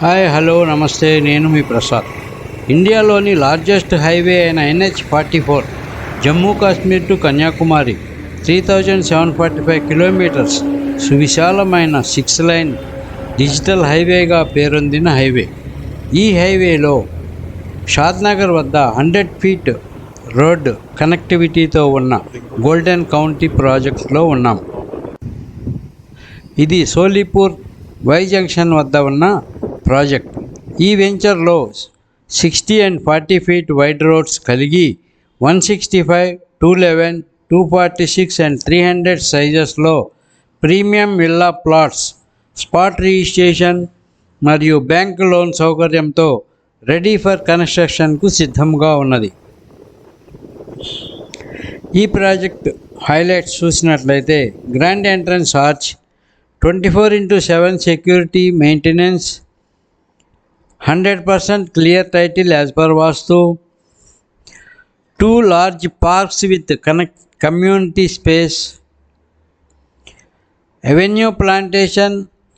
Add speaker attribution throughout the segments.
Speaker 1: Hi hello నమస్తే, నేను మీ ప్రసాద్. ఇండియాలోని లార్జెస్ట్ హైవే అయిన NH-44 Jammu Kashmir to Kanyakumari 3745 kilometres సువిశాలమైన 6 లైన్ డిజిటల్ హైవేగా పేరొందిన హైవే. ఈ హైవేలో షాద్నగర్ వద్ద 100 ఫీట్ రోడ్ కనెక్టివిటీతో ఉన్న గోల్డెన్ కౌంటీ ప్రాజెక్ట్లో ఉన్నాం. ఇది సోలిపూర్ వై జంక్షన్ వద్ద ఉన్న ప్రాజెక్ట్. ఈ వెంచర్లో 60 and 40 ఫీట్ వైడ్ రోడ్స్ కలిగి 165, 211, 246 and 300 సైజెస్లో premium villa plots, spot registration మరియు బ్యాంక్ లోన్ సౌకర్యంతో రెడీ ఫర్ కన్స్ట్రక్షన్కు సిద్ధంగా ఉన్నది. ఈ ప్రాజెక్ట్ హైలైట్స్ చూసినట్లయితే grand entrance arch, 24/7 security maintenance, 100% clear title as per Vastu, 2 large parks with community space, avenue plantation,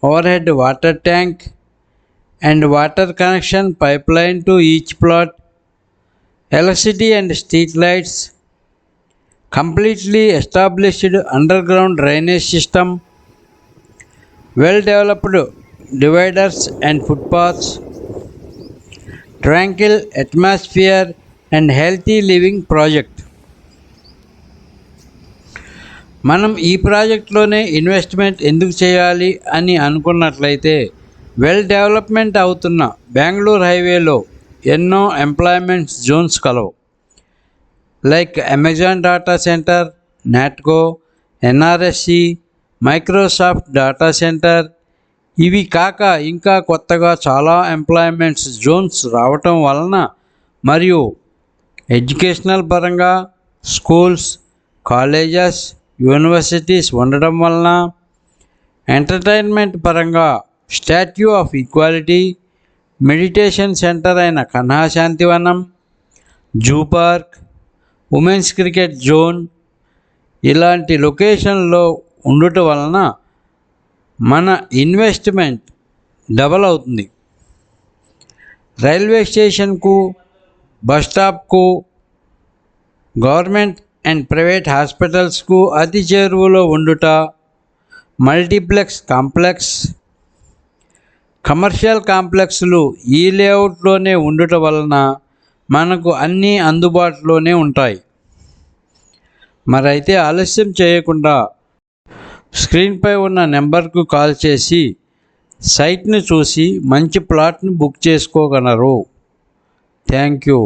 Speaker 1: overhead water tank and water connection pipeline to each plot, electricity and street lights, completely established underground drainage system, well developed dividers and footpaths, tranquil atmosphere and healthy living project. మనం ఈ ప్రాజెక్ట్లోనే investment ఎందుకు చేయాలి అని అనుకున్నట్లయితే, well development అవుతున్న బెంగళూరు హైవేలో ఎన్నో employment Jones కలవు. Like Amazon data centre, Natco, NRSC, Microsoft data centre. ఇవి కాక ఇంకా కొత్తగా చాలా ఎంప్లాయ్మెంట్స్ జోన్స్ రావటం వలన మరియు ఎడ్యుకేషనల్ పరంగా స్కూల్స్, కాలేజెస్, యూనివర్సిటీస్ ఉండడం వలన, ఎంటర్టైన్మెంట్ పరంగా Statue of Equality, meditation centre అయిన Kanha Shantivanam, zoo park, women's cricket zone ఇలాంటి లొకేషన్లో ఉండటం వలన మన ఇన్వెస్ట్మెంట్ డబల్ అవుతుంది. రైల్వే స్టేషన్కు, బస్ స్టాప్కు, గవర్నమెంట్ అండ్ ప్రైవేట్ హాస్పిటల్స్కు అతి చేరువలో ఉండుట, మల్టీప్లెక్స్ కాంప్లెక్స్, కమర్షియల్ కాంప్లెక్స్లు ఈ లేఅవుట్లోనే ఉండటం వలన మనకు అన్నీ అందుబాటులోనే ఉంటాయి. మరైతే ఆలస్యం చేయకుండా స్క్రీన్పై ఉన్న నెంబర్కు కాల్ చేసి సైట్ను చూసి మంచి ప్లాట్ను బుక్ చేసుకోగలరు. Thank you.